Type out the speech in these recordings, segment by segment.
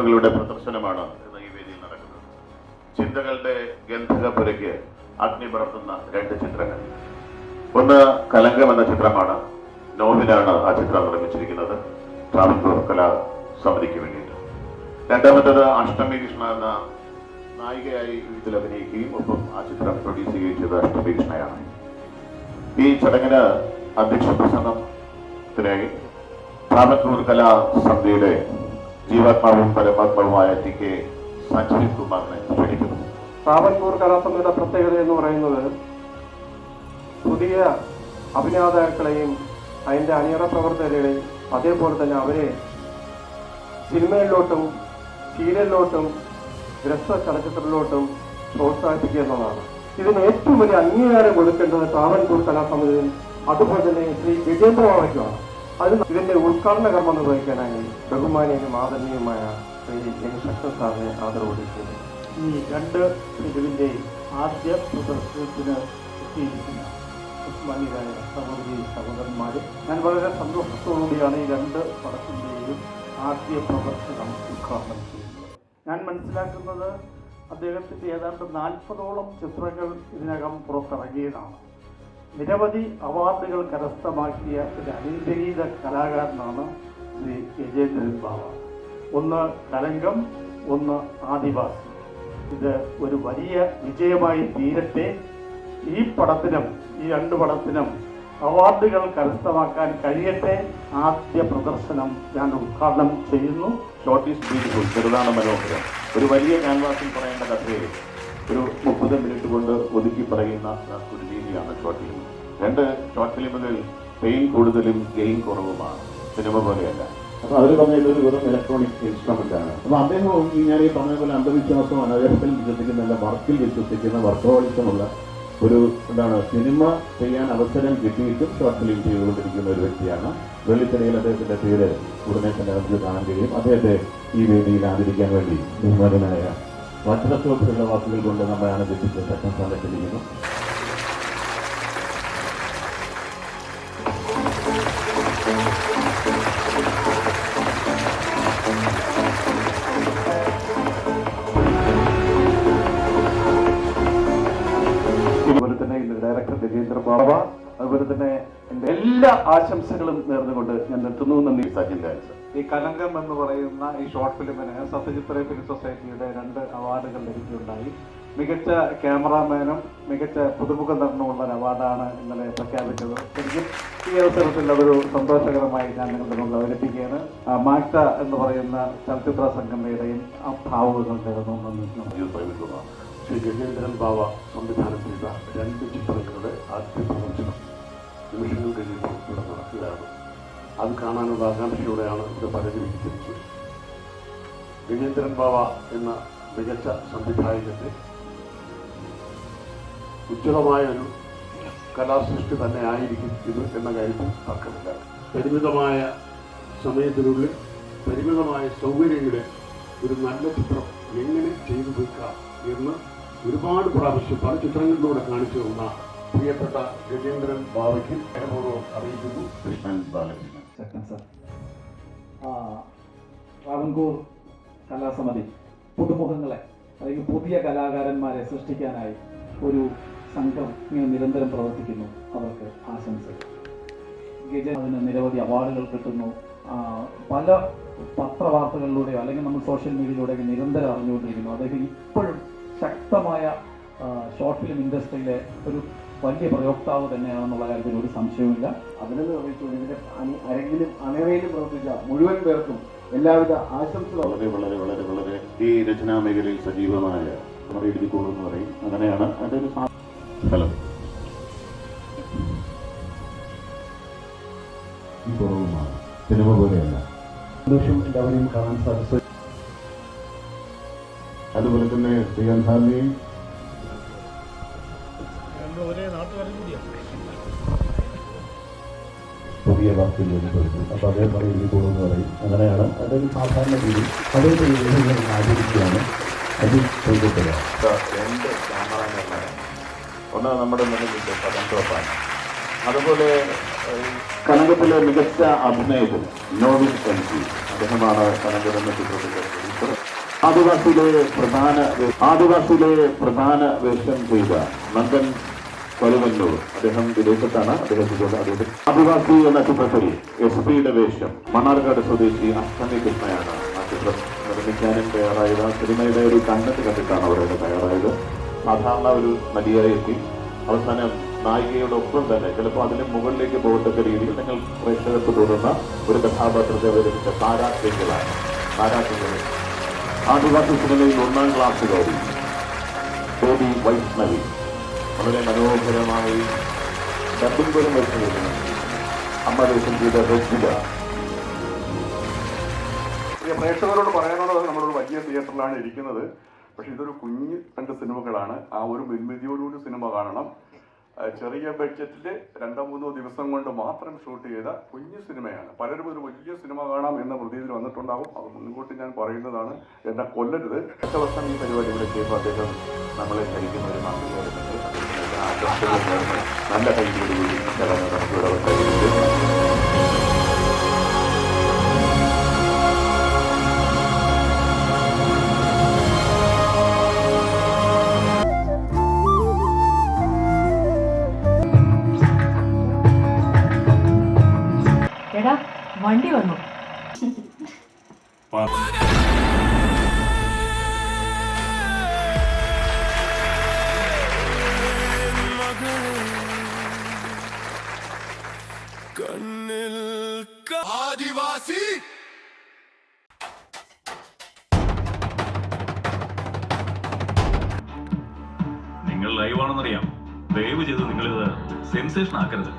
സിനിമകളുടെ പ്രദർശനമാണ് ഇന്ന് ഈ വേദിയിൽ നടക്കുന്നത്. ചിന്തകളുടെ ഗന്ധകപുരയ്ക്ക് അഗ്നി പടർത്തുന്ന രണ്ട് ചിത്രങ്ങൾ. ഒന്ന് കലങ്കം എന്ന ചിത്രമാണ്. നോവിലാണ് ആ ചിത്രം നിർമ്മിച്ചിരിക്കുന്നത്, ട്രാവൻകൂർ കലാ സമിതിക്ക് വേണ്ടിയിട്ട്. രണ്ടാമത്തേത് അഷ്ടമി കൃഷ്ണ എന്ന നായികയായി ഇതിൽ അഭിനയിക്കുകയും ഒപ്പം ആ ചിത്രം പ്രൊഡ്യൂസ് ചെയ്യുകയും ചെയ്ത അഷ്ടമി കൃഷ്ണയാണ്. ഈ ചടങ്ങിന് അധ്യക്ഷ പ്രസംഗത്തിനായി ട്രാവൻകൂർ കലാ സമിതിയുടെ ജീവാത്മാവും പരമാത്മാവുമായ ടി കെ സഞ്ജീവ് കുമാറിനെ ക്ഷണിക്കുന്നു. ട്രാവൻകൂർ കലാസമിതിയുടെ പ്രത്യേകത എന്ന് പറയുന്നത് പുതിയ അഭിനേതാക്കളെയും അതിൻ്റെ അണിയറ പ്രവർത്തകരെയും അതേപോലെ തന്നെ അവരെ സിനിമയിലോട്ടും സീരിയലിലോട്ടും ഹ്രസ്വ ചലച്ചിത്രത്തിലോട്ടും പ്രോത്സാഹിപ്പിക്കുക എന്നതാണ്. ഇതിന് ഏറ്റവും വലിയ അംഗീകാരം കൊടുക്കേണ്ടത് ട്രാവൻകൂർ കലാസമിതിയും അതുപോലെ തന്നെ ശ്രീ വിജേന്ദ്രമാവയ്ക്കുമാണ്. ഇതിന്റെ ഉദ്ഘാടന കർമ്മം നിർവഹിക്കാനായി ബഹുമാനീയനും ആദരണീയമായ ശ്രീ എൻ ശക്തൻ സാറിനെ ആദരവോടിക്കുന്നു. ഈ രണ്ട് ഫിലിമിൻ്റെ ആദ്യ പ്രദർശനത്തിന് എത്തിയിരിക്കുന്ന ബഹുമാന്യരായ സഹോദരന്മാർ, ഞാൻ വളരെ സന്തോഷത്തോടുകൂടിയാണ് ഈ രണ്ട് പടത്തിൻ്റെയും ആദ്യ പ്രദർശനം ഉദ്ഘാടനം ചെയ്യുന്നത്. ഞാൻ മനസ്സിലാക്കുന്നത് അദ്ദേഹത്തിൻ്റെ ഏതാണ്ട് 40ഓളം ചിത്രങ്ങൾ ഇതിനകം പുറത്തിറങ്ങിയതാണ്. നിരവധി അവാർഡുകൾ കരസ്ഥമാക്കിയ ഒരു അനുഗ്രഹീത കലാകാരനാണ് ശ്രീ ഗജേന്ദ്രൻ ബാവ. ഒന്ന് കലങ്കം, ഒന്ന് ആദിവാസി. ഇത് ഒരു വലിയ വിജയമായി തീരട്ടെ. ഈ പടത്തിനും ഈ രണ്ട് പടത്തിനും അവാർഡുകൾ കരസ്ഥമാക്കാൻ കഴിയട്ടെ. ആദ്യ പ്രദർശനം ഞാൻ ഉദ്ഘാടനം ചെയ്യുന്നു. ഷോർട്ട് ഈസ് ബ്യൂട്ടിഫുൾ, ചെറുതാണ് മനോഹരം. ഒരു വലിയ ക്യാൻവാസിൽ പറയേണ്ട കഥയെ ഒരു 30 മിനിറ്റ് കൊണ്ട് ഒതുക്കി പറയുന്ന ഒരു രീതിയാണ് ഷോർട്ട് ഫിലിം. രണ്ട് ഷോർട്ട് ഫിലിമുകൾ പെയിൻ കൂടുതലും ഗെയിൻ കുറവുമാണ്, സിനിമ പോലെയല്ല. അപ്പൊ അവർ പറഞ്ഞ ഇതൊരു വെറും ഇലക്ട്രോണിക് ഇൻസ്ട്രുമെന്റ് ആണ്. അപ്പൊ അദ്ദേഹവും ഞാൻ ഈ പറഞ്ഞ പോലെ അന്ധവിശ്വാസം അനാചാരത്തിൽ വിശ്വസിക്കുന്നില്ല, വർക്കിൽ വിശ്വസിക്കുന്ന വർക്കോളിസമുള്ള ഒരു എന്താണ് സിനിമ ചെയ്യാൻ അവസരം കിട്ടിയിട്ടും ഷോർട്ട് ഫിലിം ചെയ്തുകൊണ്ടിരിക്കുന്ന ഒരു വ്യക്തിയാണ്. വെള്ളിത്തിരയിൽ അദ്ദേഹത്തിന്റെ പേര് ഉടനെ തന്നെ നമുക്ക് കാണാൻ കഴിയും. അദ്ദേഹത്തെ ഈ വേദിയിൽ ആദരിക്കാൻ വേണ്ടി ബഹുമാനായ വജ്രത്തോടുള്ള വാക്കുകൾ കൊണ്ട് നമ്മളെ ആനന്ദിപ്പിച്ച് ശക്തൻ സാറിനെത്തിയിരിക്കുന്നു. അതുപോലെ തന്നെ ഇതിന്റെ ഡയറക്ടർ ഗജേന്ദ്ര ബാബ, അതുപോലെ തന്നെ എൻ്റെ എല്ലാ ആശംസകളും നേർന്നുകൊണ്ട് ഞാൻ നിർത്തുന്നു. നന്ദി. സച്ചിൻ ഡാൻസ്. ഈ കലങ്കം എന്ന് പറയുന്ന ഈ ഷോർട്ട് ഫിലിമിന് സത്യജിത്ര ഫിലിം സൊസൈറ്റിയുടെ 2 അവാർഡുകൾ ലഭിക്കുകയുണ്ടായി. മികച്ച ക്യാമറാമാനും മികച്ച പുതുമുഖ നടനുമുള്ള ഒരു അവാർഡാണ് ഇന്നലെ പ്രഖ്യാപിച്ചത്. ശരിക്കും ഈ അവസരത്തിൽ അതൊരു സന്തോഷകരമായി ഞാൻ നിങ്ങളുടെ മുന്നിൽ അവതരിപ്പിക്കുകയാണ്. മാക്ട എന്ന് പറയുന്ന ചലച്ചിത്ര സംഘടനയുടെയും ആ ഭാവുകങ്ങൾ നേർന്നു. ശ്രീ ഗജേന്ദ്രൻ ബാവ സംവിധാനം ചെയ്ത 2 ചിത്രങ്ങളുടെ ആദ്യ പ്രദർശനം നിമിഷങ്ങൾ കഴിയുമ്പോൾ ഇവിടെ നടക്കുകയാണ്. അത് കാണാനുള്ള ആകാംക്ഷയോടെയാണ് ഇവിടെ പലരും ഇരിക്കുന്നത്. ഗജേന്ദ്രൻ ബാവ എന്ന മികച്ച സംവിധായകന്റെ ഉജ്ജ്വലമായ ഒരു കലാസൃഷ്ടി തന്നെ ആയിരിക്കും ഇത് എന്ന കാര്യത്തിൽ തർക്കമില്ല. പരിമിതമായ സമയത്തിനുള്ളിൽ പരിമിതമായ സൗകര്യങ്ങളിൽ ഒരു നല്ല ചിത്രം എങ്ങനെ ചെയ്തു വെക്കാം എന്ന് ഒരുപാട് പ്രാവശ്യം പല ചിത്രങ്ങളിലൂടെ കാണിച്ചു തന്ന പ്രിയപ്പെട്ട ഗജേന്ദ്രൻ ബാവയ്ക്ക് അനുഭവം അറിയിക്കുന്നു. കൃഷ്ണൻ ബാലകൃഷ്ണൻ. ശക്തൻ സാർ, ട്രാവൻകൂർ കലാസമിതി പുതുമുഖങ്ങളെ അല്ലെങ്കിൽ പുതിയ കലാകാരന്മാരെ സൃഷ്ടിക്കാനായി ഒരു സംഘം ഇങ്ങനെ നിരന്തരം പ്രവർത്തിക്കുന്നു. അവർക്ക് ആശംസകൾ. അതിന് നിരവധി അവാർഡുകൾ കിട്ടുന്നു. പല പത്രവാർത്തകളിലൂടെയോ അല്ലെങ്കിൽ നമ്മൾ സോഷ്യൽ മീഡിയയിലൂടെയൊക്കെ നിരന്തരം അറിഞ്ഞുകൊണ്ടിരിക്കുന്നു. അദ്ദേഹം ഇപ്പോഴും ശക്തമായ ഷോർട്ട് ഫിലിം ഇൻഡസ്ട്രിയിലെ ഒരു വലിയ പ്രയോക്താവ് തന്നെയാണെന്നുള്ള കാര്യത്തിൽ ഒരു സംശയവുമില്ല. അഭിനന്ദനം അറിയിച്ചുകൊണ്ട് ഇതിന്റെ അരങ്ങിലും അണിയറയിലും പ്രവർത്തിച്ച മുഴുവൻ പേർക്കും എല്ലാവിധ ആശംസകളും. വളരെ വളരെ വളരെ വളരെ ഈ രചനാ മേഖലയിൽ സജീവമായ എഴുതിക്കോളൂ എന്ന് പറയും. അങ്ങനെയാണ് അതിൻ്റെ ഒരു സ്ഥലം. കുറവുമാണ്, സിനിമ പോലെയല്ല. സന്തോഷം എല്ലാവരെയും കാണാൻ സാധിച്ചു. അതുപോലെ തന്നെ ശ്രീകണ്ഠാന്റെയും പുതിയ വാക്കിൽ വെളിപ്പെടുത്തും. അപ്പോൾ അതേപോലെ എഴുതിക്കോളൂ എന്ന് പറയും. അങ്ങനെയാണ് അതൊരു സാധാരണ രീതി അതേ രീതിയിൽ ആചരിക്കുകയാണ്. അത് ചെയ്തിട്ടില്ല. 2 ക്യാമറാമാന്മാരാണ്. ഒന്ന് നമ്മുടെ മുന്നിൽ പദം. അതുപോലെ കനകത്തിലെ മികച്ച അഭിനയത്തിൽ നോവിൻ എം. ജി. അദ്ദേഹമാണ് കനകം എന്ന ചിത്രത്തിലെ ആദിവാസിയിലെ പ്രധാന വേഷം ചെയ്ത നന്ദൻ കരുവന്നൂർ, അദ്ദേഹം വിദേശത്താണ്. അദ്ദേഹം ആദിവാസി എന്ന ചിത്രത്തിൽ SP-യുടെ വേഷം മണ്ണാർക്കാട് സ്വദേശി അഷ്ടമി കൃഷ്ണയാണ് ആ ചിത്രം നിർമ്മിക്കാനും തയ്യാറായത്. സിനിമയുടെ ഒരു കണ്ടന്റ് കണ്ടിട്ടാണ് അവരുടെ തയ്യാറായത്. സാധാരണ ഒരു നടിയായി എത്തി അവസാനം നായികയുടെ ഒപ്പം തന്നെ ചിലപ്പോൾ അതിന് മുകളിലേക്ക് പോകത്തക്ക രീതിയിൽ നിങ്ങൾ പ്രേക്ഷകർക്ക് തോന്നുന്ന ഒരു കഥാപാത്രത്തെ അവതരിപ്പിച്ച താരാട്ടികളാണ്. ആദിവാസി സിനിമയിൽ 1ാം ക്ലാസ്സുകാരി ബേബി വൈഷ്ണവി വളരെ മനോഹരമായി ഡബിംഗ് പോലും വരുന്നത് അമ്മ വേഷം ചെയ്ത റെജില. പ്രേക്ഷകരോട് പറയാനുള്ളത് നമ്മളൊരു വലിയ തിയേറ്ററിലാണ് ഇരിക്കുന്നത്. പക്ഷെ ഇതൊരു കുഞ്ഞ് 2 സിനിമകളാണ്. ആ ഒരു മുൻവിധിയോടുകൂടി സിനിമ കാണണം. ചെറിയ ബഡ്ജറ്റിൽ 2-3 ദിവസം കൊണ്ട് മാത്രം ഷൂട്ട് ചെയ്ത കുഞ്ഞു സിനിമയാണ്. പലരും ഒരു വലിയ സിനിമ കാണാം എന്ന പ്രതീതിയിൽ വന്നിട്ടുണ്ടാകും. അത് മുൻകൂട്ടി ഞാൻ പറയുന്നതാണ്, എന്നെ കൊല്ലരുത്. അടുത്ത വർഷം ഈ പരിപാടി ഇവിടെ ചെയ്യുമ്പോൾ അദ്ദേഹം നമ്മളെ കഴിക്കുന്ന ഒരു നല്ല കൈയോടുകൂടി ചടങ്ങ് നമുക്കിവിടെ അവസാനിപ്പിക്കും. എടാ വണ്ടി വന്നു. ആദിവാസി നിങ്ങൾ ലൈവാണെന്നറിയാം. ദയവ് ചെയ്ത് നിങ്ങളിത് സെൻസേഷൻ ആക്കരുത്.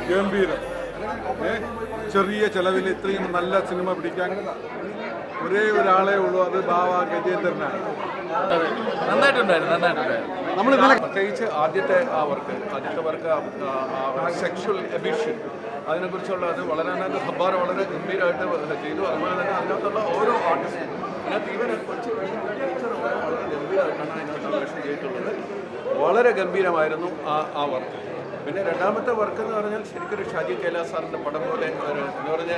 ഗംഭീരം. ചെറിയ ചെലവിൽ ഇത്രയും നല്ല സിനിമ പിടിക്കാൻ ഒരേ ഒരാളെ ഉള്ളൂ, അത് ബാവ ഗജേന്ദ്രനാണ്. നമ്മൾ പ്രത്യേകിച്ച് ആദ്യത്തെ വർക്ക് സെക്ഷൽ എബിഷൻ അതിനെക്കുറിച്ചുള്ള അത് വളരെ ഹബ്ബാർ വളരെ ഗംഭീരമായിട്ട് ചെയ്തു. അതുപോലെ തന്നെ അതിനകത്തുള്ള ഓരോ ആർട്ടിസ്റ്റും അതിനകത്ത് ഇവരെ കുറച്ച് വളരെ ഗംഭീരമായിട്ടാണ് അതിനകത്ത് വേഷം ചെയ്തിട്ടുള്ളത്. വളരെ ഗംഭീരമായിരുന്നു ആ വർക്ക്. പിന്നെ രണ്ടാമത്തെ വർക്ക് എന്ന് പറഞ്ഞാൽ ശരിക്കൊരു ഷാജി കൈലാസ് സാറിൻ്റെ പടം പോലെ ഒരു എന്ന് പറഞ്ഞ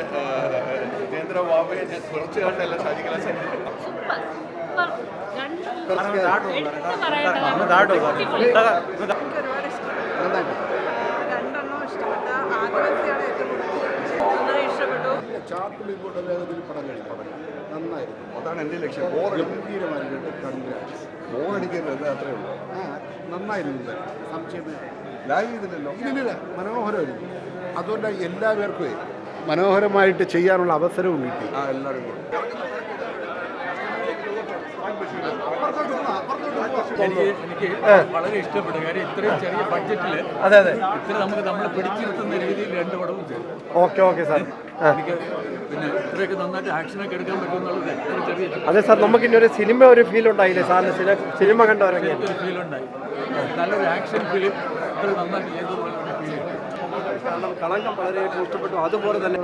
ജിതേന്ദ്ര ബാബയെ ഞാൻ കുറച്ച് കണ്ടല്ല ഷാജി കൈലാസ് ചാർട്ടിൽ ഇപ്പോൾ വേഗത്തിൽ പടം കഴിഞ്ഞു. നന്നായിരുന്നു. അതാണ് എൻ്റെ ലക്ഷ്യം. ഗംഭീരമായിട്ട് കൺഗ്രാറ്റ്സ്. ബോറടിക്കരുത്, അത്രേ ഉള്ളൂ. നന്നായിരുന്നു. സംശയമേ ലൈവ് ചെയ്തില്ലല്ലോ. ഇല്ലില്ല, മനോഹരമായിരുന്നു. അതുകൊണ്ട് എല്ലാവർക്കും മനോഹരമായിട്ട് ചെയ്യാനുള്ള അവസരവും കിട്ടി. എല്ലാവരും കൂടെ എനിക്ക് വളരെ ഇഷ്ടപ്പെട്ടു. കാര്യം ഇത്രയും ചെറിയ ബഡ്ജറ്റിൽ ഇത്ര നമ്മൾ പിടിച്ചിരുത്തുന്ന രീതിയിൽ 2 പടവും ചെയ്തു. Okay sir. എനിക്ക് പിന്നെ ഇത്രയൊക്കെ നന്നായിട്ട് ആക്ഷനൊക്കെ എടുക്കാൻ പറ്റുമെന്നുള്ളത് ഒരു ചെറിയ അതെ സാർ, നമുക്ക് ഇനി ഒരു സിനിമ ഒരു ഫീൽ ഉണ്ടായില്ലേ സാറിന്? സിനിമ കണ്ടവരൊക്കെ ഒരു ഫീൽ ഉണ്ടായി. നല്ലൊരു ആക്ഷൻ ഫിലിം ഇത്ര നന്നായിട്ട് ചെയ്തതുപോലെ ഫീൽ ചെയ്തു. കാരണം കളങ്കം വളരെ ഇഷ്ടപ്പെട്ടു. അതുപോലെ തന്നെ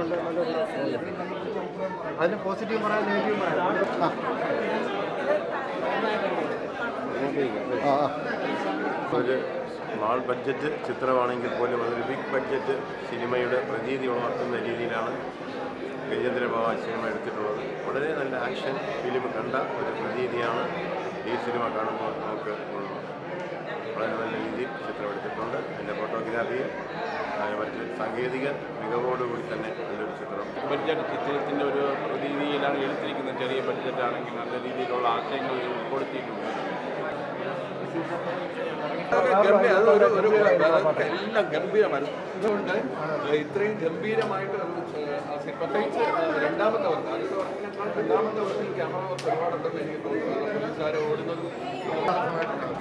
അതിന് പോസിറ്റീവ് പറയാൻ നെഗറ്റീവ് പറയാം. ഒരു സ്മാൾ ബഡ്ജറ്റ് ചിത്രമാണെങ്കിൽ പോലും അതൊരു ബിഗ് ബഡ്ജറ്റ് സിനിമയുടെ പ്രതീതി ഉണർത്തുന്ന രീതിയിലാണ് ഗജേന്ദ്ര ബാബ സിനിമ എടുത്തിട്ടുള്ളത്. വളരെ നല്ല ആക്ഷൻ ഫിലിം കണ്ട ഒരു പ്രതീതിയാണ് ഈ സിനിമ കാണുമ്പോൾ നമുക്ക് വളരെ നല്ല രീതിയിൽ ചിത്രം എടുത്തിട്ടുണ്ട്. അതിൻ്റെ ഫോട്ടോഗ്രാഫിയും മറ്റ് സാങ്കേതിക മികവോടുകൂടി തന്നെ നല്ലൊരു ഒരു ചിത്രം. ബഡ്ജറ്റ് ചിത്രത്തിൻ്റെ ഒരു രീതിയിലാണ് എടുത്തിരിക്കുന്നത്. ചെറിയ ബഡ്ജറ്റാണെങ്കിൽ നല്ല രീതിയിലുള്ള ആശയങ്ങൾ ഉൾപ്പെടുത്തിയിട്ടുണ്ട്. എല്ലാം ഗംഭീരമായിരുന്നു. അതുകൊണ്ട് ഇത്രയും ഗംഭീരമായിട്ട് പ്രത്യേകിച്ച് രണ്ടാമത്തെ വർക്ക് ക്യാമറ വർക്ക് ഒരുപാടുണ്ടെന്ന് എനിക്ക് തോന്നുന്നു. പോലീസുകാരെ ഓടുന്നത്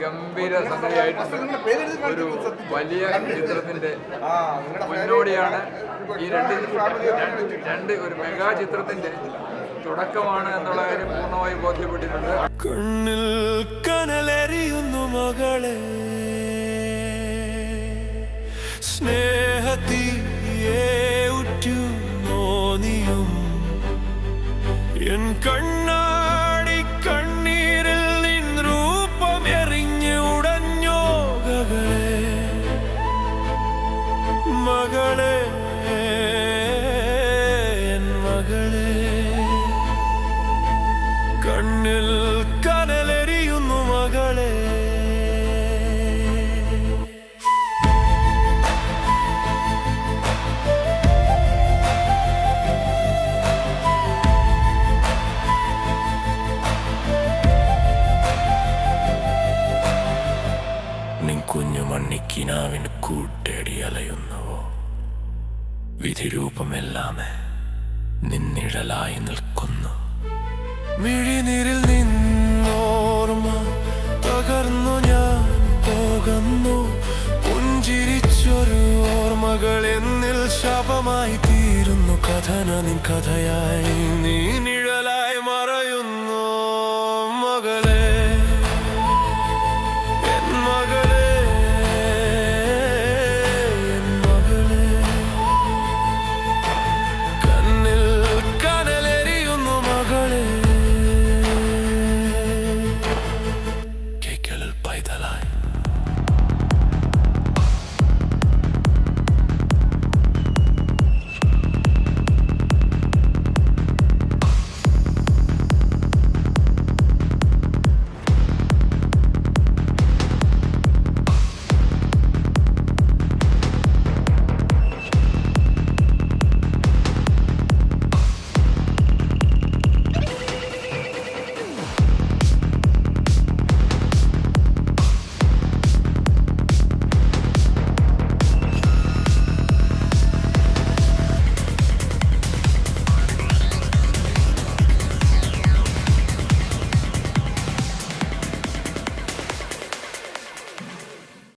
ഗംഭീര സംഗതിയായിട്ടുണ്ട്. ഒരു വലിയ ചിത്രത്തിന്റെ മുന്നോടിയാണ് ഈ രണ്ട് ഒരു മെഗാ ചിത്രത്തിന്റെ തുടക്കമാണ് എന്നുള്ള കാര്യം പൂർണ്ണമായി ബോധ്യപ്പെട്ടിട്ടുണ്ട്. കണ്ണിൽ കനലെറിയുന്നു മകളെ, സ്നേഹത്തിയെ ഉറ്റു നോനിയും എൻ കണ്ണാടി കണ്ണീരിൽ നിൻ രൂപം എറിഞ്ഞ് ഉടഞ്ഞോ ഗകളെ, മകളെ എൻ മകളെ, കണ്ണിൽ കനലെറിയുന്നു മകളെ. കുഞ്ഞു മണ്ണിക്കിനാവിന് കൂട്ടേടി അലയുന്നുവോ, വിധിരൂപമെല്ലാമേ നിന്നിഴലായി നിൽക്കുന്നു. മിഴിനീരിൽ നിന്നോർമ്മ തകർന്നു ഞാൻ പോകുന്നു, പുഞ്ചിരിച്ചൊരു ഓർമ്മകൾ എന്നിൽ ശാപമായി തീരുന്നു. കഥന നിൻ കഥയായി നീ നിഴലായി മറയുന്നു മകളെ.